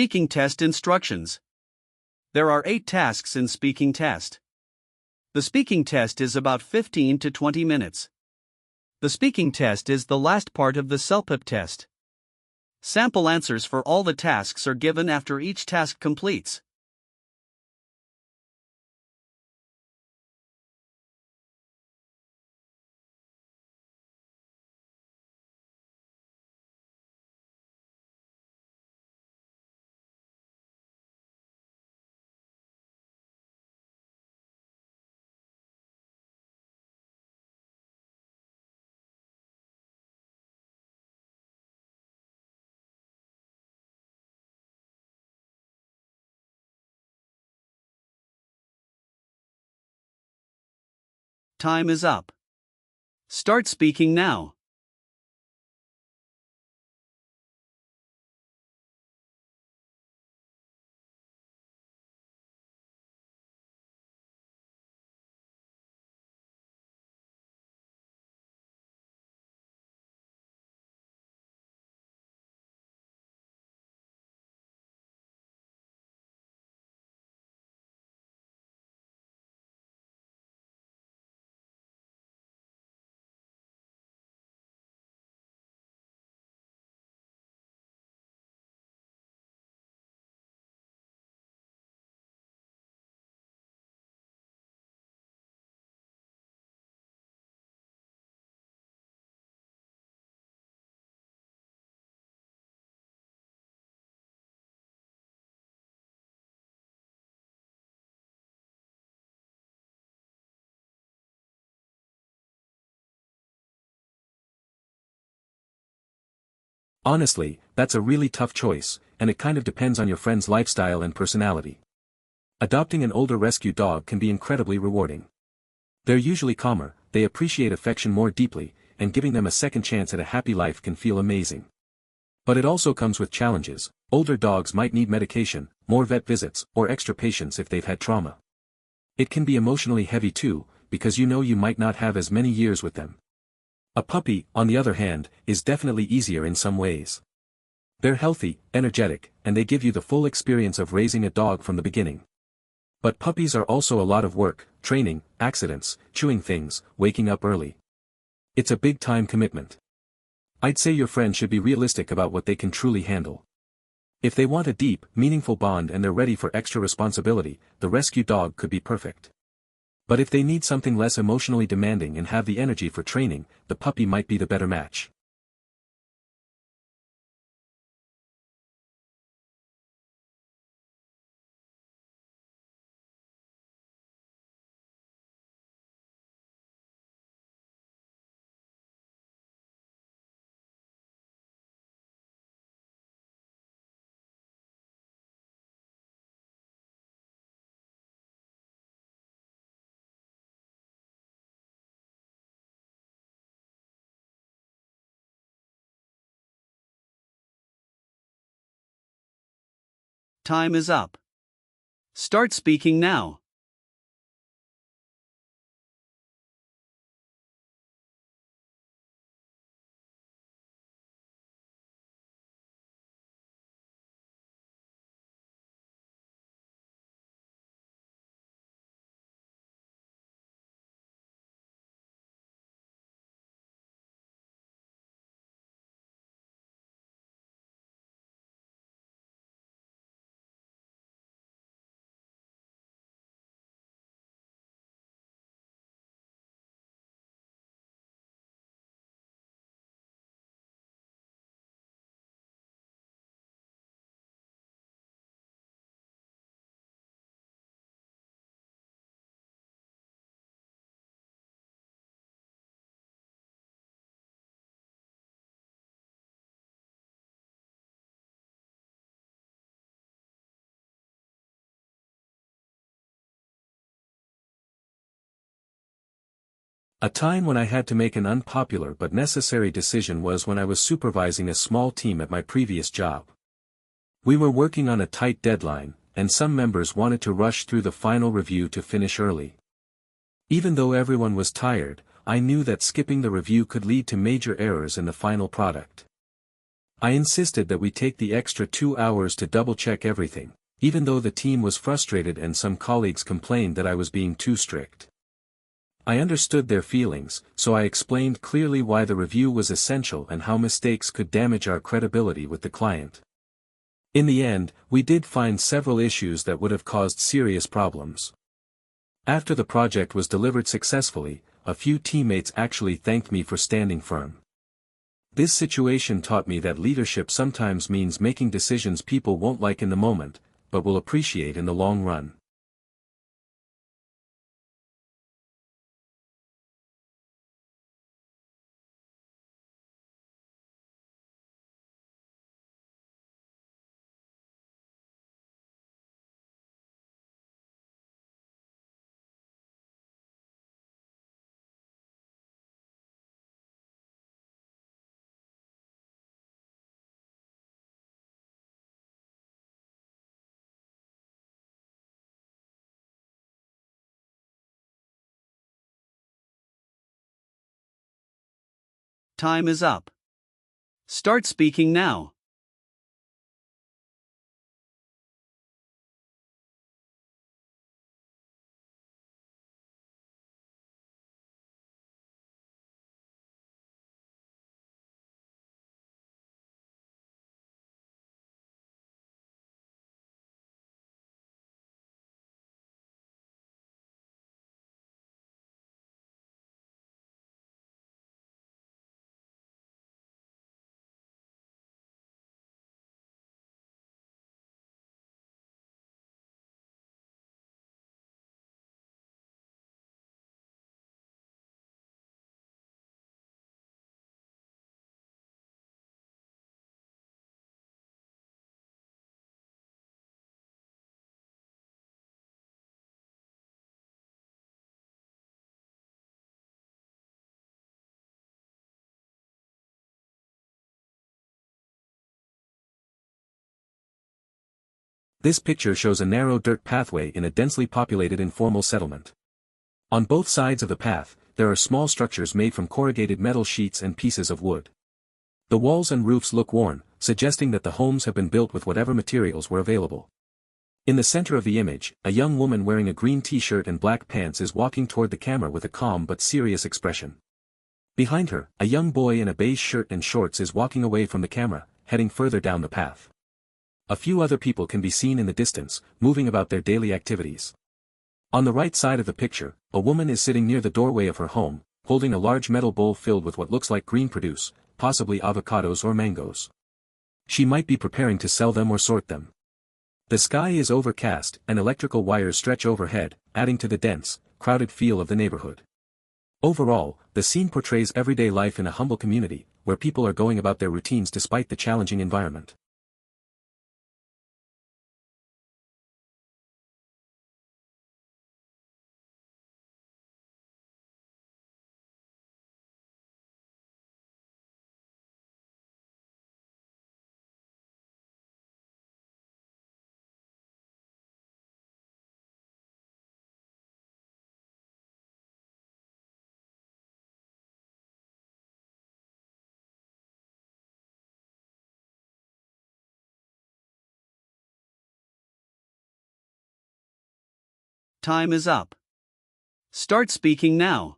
Speaking test instructions. There are 8 tasks in speaking test. The speaking test is about 15 to 20 minutes. The speaking test is the last part of the CELPIP test. Sample answers for all the tasks are given after each task completes. Time is up. Start speaking now. Honestly, that's a really tough choice, and it kind of depends on your friend's lifestyle and personality. Adopting an older rescue dog can be incredibly rewarding. They're usually calmer, they appreciate affection more deeply, and giving them a second chance at a happy life can feel amazing. But it also comes with challenges. Older dogs might need medication, more vet visits, or extra patience if they've had trauma. It can be emotionally heavy too, because you know you might not have as many years with them. A puppy, on the other hand, is definitely easier in some ways. They're healthy, energetic, and they give you the full experience of raising a dog from the beginning. But puppies are also a lot of work, training, accidents, chewing things, waking up early. It's a big time commitment. I'd say your friend should be realistic about what they can truly handle. If they want a deep, meaningful bond and they're ready for extra responsibility, the rescue dog could be perfect. But if they need something less emotionally demanding and have the energy for training, the puppy might be the better match. Time is up. Start speaking now. A time when I had to make an unpopular but necessary decision was when I was supervising a small team at my previous job. We were working on a tight deadline, and some members wanted to rush through the final review to finish early. Even though everyone was tired, I knew that skipping the review could lead to major errors in the final product. I insisted that we take the extra 2 hours to double-check everything, even though the team was frustrated and some colleagues complained that I was being too strict. I understood their feelings, so I explained clearly why the review was essential and how mistakes could damage our credibility with the client. In the end, we did find several issues that would have caused serious problems. After the project was delivered successfully, a few teammates actually thanked me for standing firm. This situation taught me that leadership sometimes means making decisions people won't like in the moment, but will appreciate in the long run. Time is up. Start speaking now. This picture shows a narrow dirt pathway in a densely populated informal settlement. On both sides of the path, there are small structures made from corrugated metal sheets and pieces of wood. The walls and roofs look worn, suggesting that the homes have been built with whatever materials were available. In the center of the image, a young woman wearing a green t-shirt and black pants is walking toward the camera with a calm but serious expression. Behind her, a young boy in a beige shirt and shorts is walking away from the camera, heading further down the path. A few other people can be seen in the distance, moving about their daily activities. On the right side of the picture, a woman is sitting near the doorway of her home, holding a large metal bowl filled with what looks like green produce, possibly avocados or mangoes. She might be preparing to sell them or sort them. The sky is overcast, and electrical wires stretch overhead, adding to the dense, crowded feel of the neighborhood. Overall, the scene portrays everyday life in a humble community, where people are going about their routines despite the challenging environment. Time is up. Start speaking now.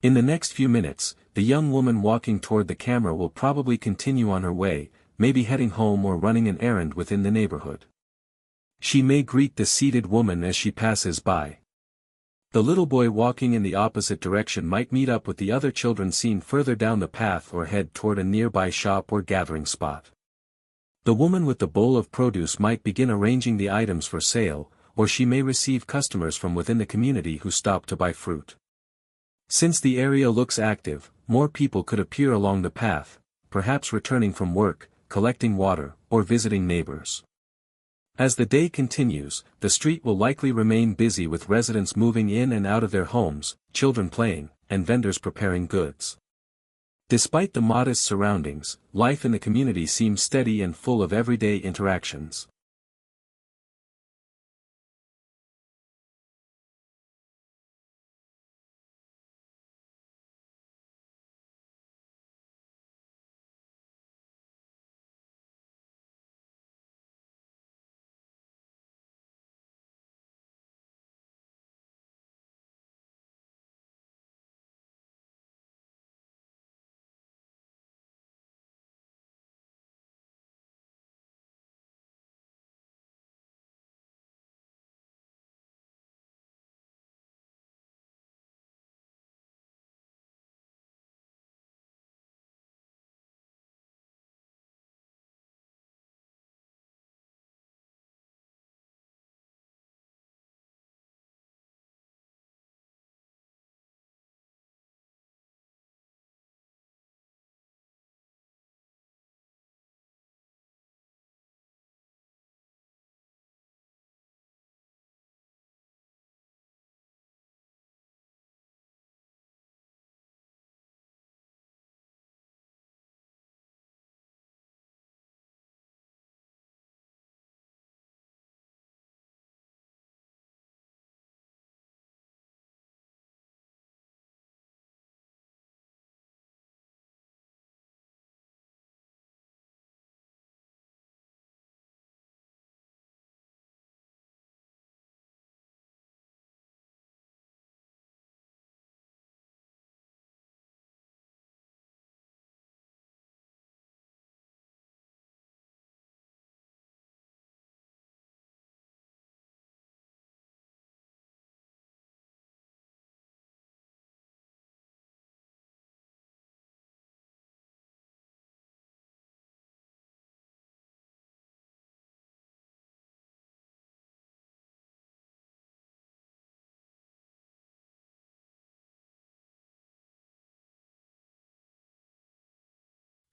In the next few minutes, the young woman walking toward the camera will probably continue on her way, maybe heading home or running an errand within the neighborhood. She may greet the seated woman as she passes by. The little boy walking in the opposite direction might meet up with the other children seen further down the path or head toward a nearby shop or gathering spot. The woman with the bowl of produce might begin arranging the items for sale, or she may receive customers from within the community who stop to buy fruit. Since the area looks active, more people could appear along the path, perhaps returning from work, collecting water, or visiting neighbors. As the day continues, the street will likely remain busy with residents moving in and out of their homes, children playing, and vendors preparing goods. Despite the modest surroundings, life in the community seems steady and full of everyday interactions.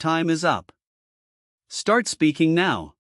Time is up. Start speaking now.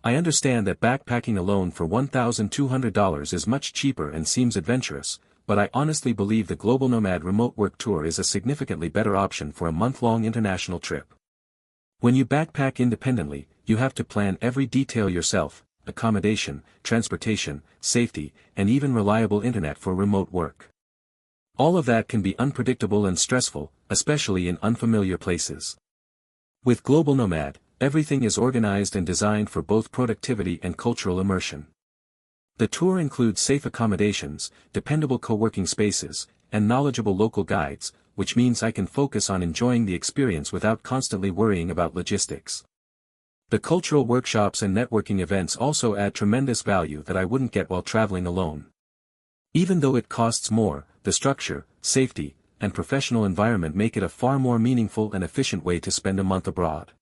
I understand that backpacking alone for $1,200 is much cheaper and seems adventurous, but I honestly believe the Global Nomad Remote Work Tour is a significantly better option for a month-long international trip. When you backpack independently, you have to plan every detail yourself: accommodation, transportation, safety, and even reliable internet for remote work. All of that can be unpredictable and stressful, especially in unfamiliar places. With Global Nomad, everything is organized and designed for both productivity and cultural immersion. The tour includes safe accommodations, dependable co-working spaces, and knowledgeable local guides, which means I can focus on enjoying the experience without constantly worrying about logistics. The cultural workshops and networking events also add tremendous value that I wouldn't get while traveling alone. Even though it costs more, the structure, safety, and professional environment make it a far more meaningful and efficient way to spend a month abroad.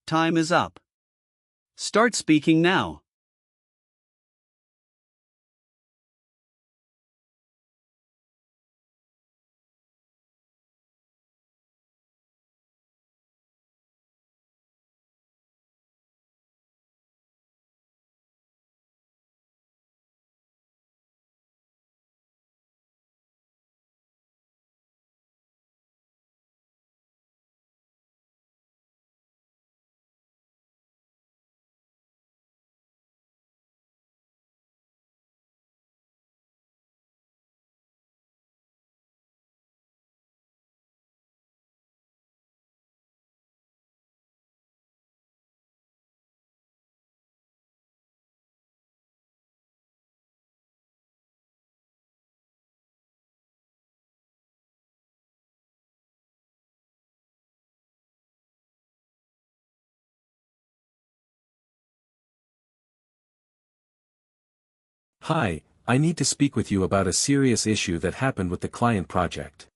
Time is up. Start speaking now. Hi, I need to speak with you about a serious issue that happened with the client project.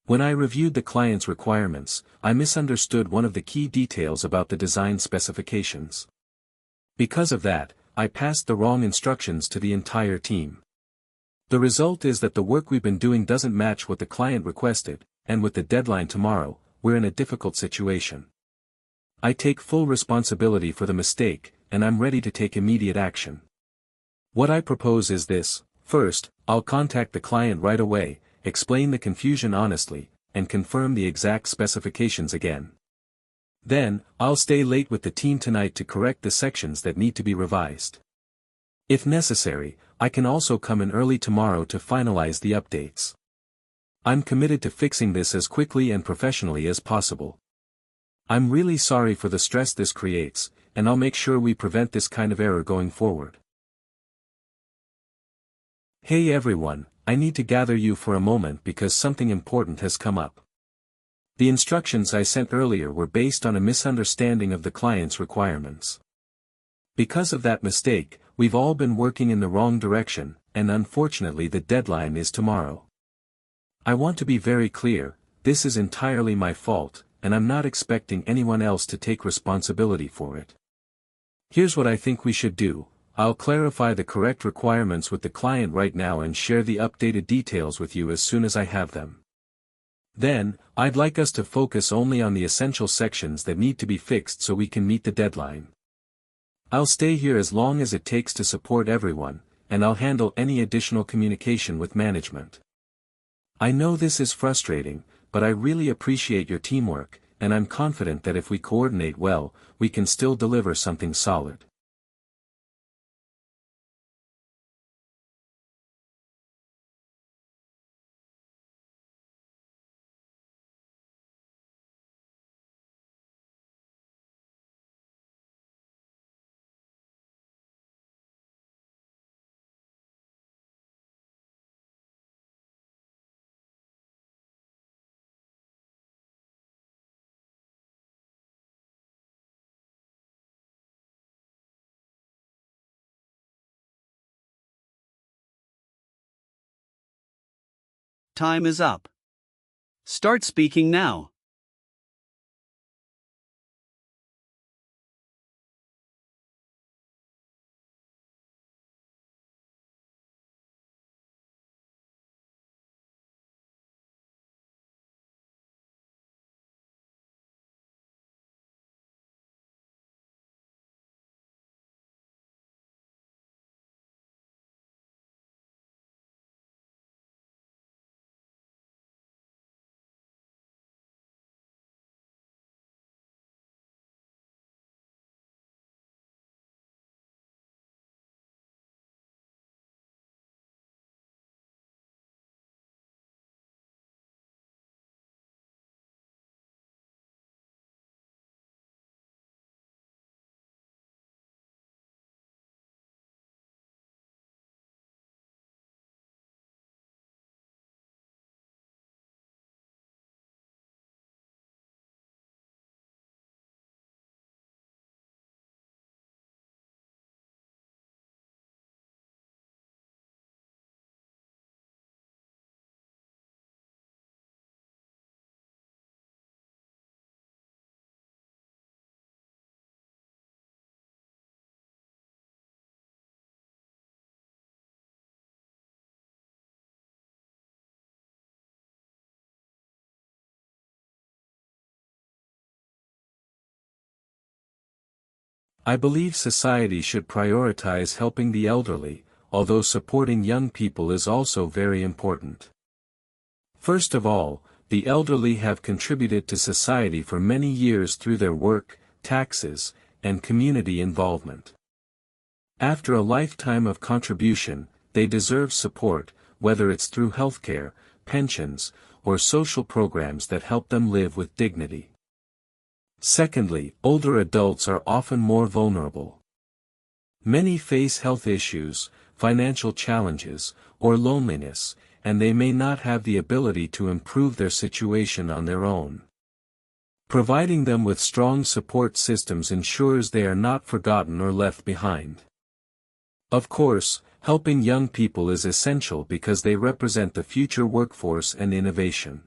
When I reviewed the client's requirements, I misunderstood one of the key details about the design specifications. Because of that, I passed the wrong instructions to the entire team. The result is that the work we've been doing doesn't match what the client requested, and with the deadline tomorrow, we're in a difficult situation. I take full responsibility for the mistake, and I'm ready to take immediate action. What I propose is this: first, I'll contact the client right away, explain the confusion honestly, and confirm the exact specifications again. Then, I'll stay late with the team tonight to correct the sections that need to be revised. If necessary, I can also come in early tomorrow to finalize the updates. I'm committed to fixing this as quickly and professionally as possible. I'm really sorry for the stress this creates, and I'll make sure we prevent this kind of error going forward. Hey everyone, I need to gather you for a moment because something important has come up. The instructions I sent earlier were based on a misunderstanding of the client's requirements. Because of that mistake, we've all been working in the wrong direction, and unfortunately the deadline is tomorrow. I want to be very clear, this is entirely my fault, and I'm not expecting anyone else to take responsibility for it. Here's what I think we should do: I'll clarify the correct requirements with the client right now and share the updated details with you as soon as I have them. Then, I'd like us to focus only on the essential sections that need to be fixed so we can meet the deadline. I'll stay here as long as it takes to support everyone, and I'll handle any additional communication with management. I know this is frustrating, but I really appreciate your teamwork, and I'm confident that if we coordinate well, we can still deliver something solid. Time is up. Start speaking now. I believe society should prioritize helping the elderly, although supporting young people is also very important. First of all, the elderly have contributed to society for many years through their work, taxes, and community involvement. After a lifetime of contribution, they deserve support, whether it's through healthcare, pensions, or social programs that help them live with dignity. Secondly, older adults are often more vulnerable. Many face health issues, financial challenges, or loneliness, and they may not have the ability to improve their situation on their own. Providing them with strong support systems ensures they are not forgotten or left behind. Of course, helping young people is essential because they represent the future workforce and innovation.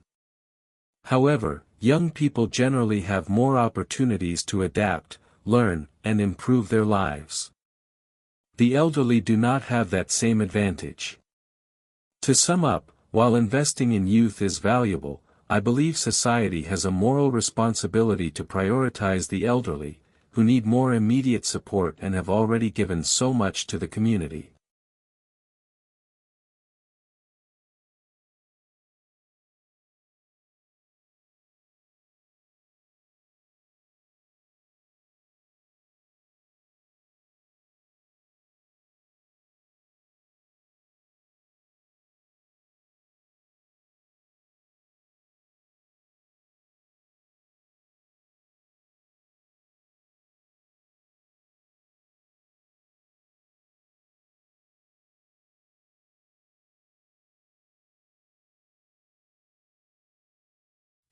However, young people generally have more opportunities to adapt, learn, and improve their lives. The elderly do not have that same advantage. To sum up, while investing in youth is valuable, I believe society has a moral responsibility to prioritize the elderly, who need more immediate support and have already given so much to the community.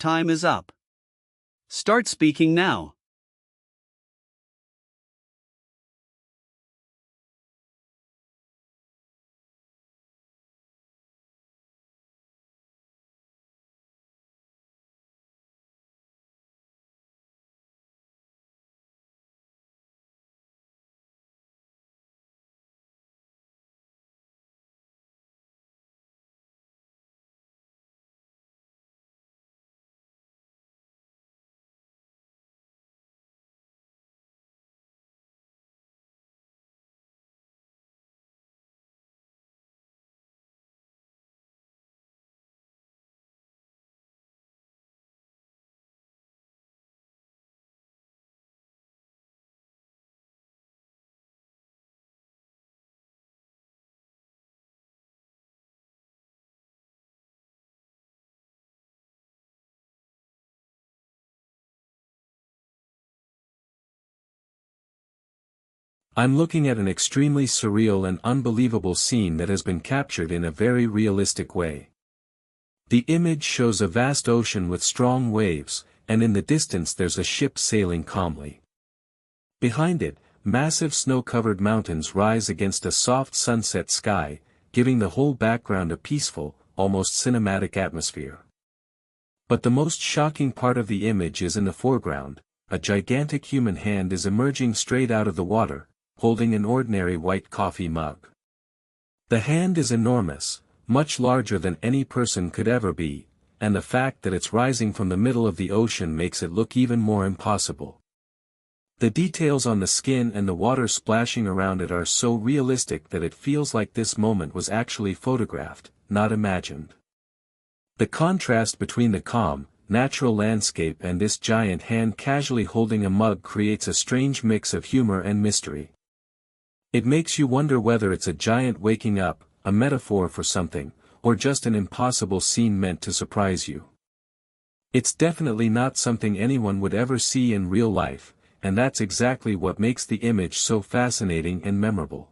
Time is up. Start speaking now. I'm looking at an extremely surreal and unbelievable scene that has been captured in a very realistic way. The image shows a vast ocean with strong waves, and in the distance there's a ship sailing calmly. Behind it, massive snow-covered mountains rise against a soft sunset sky, giving the whole background a peaceful, almost cinematic atmosphere. But the most shocking part of the image is in the foreground. A gigantic human hand is emerging straight out of the water, holding an ordinary white coffee mug. The hand is enormous, much larger than any person could ever be, and the fact that it's rising from the middle of the ocean makes it look even more impossible. The details on the skin and the water splashing around it are so realistic that it feels like this moment was actually photographed, not imagined. The contrast between the calm, natural landscape and this giant hand casually holding a mug creates a strange mix of humor and mystery. It makes you wonder whether it's a giant waking up, a metaphor for something, or just an impossible scene meant to surprise you. It's definitely not something anyone would ever see in real life, and that's exactly what makes the image so fascinating and memorable.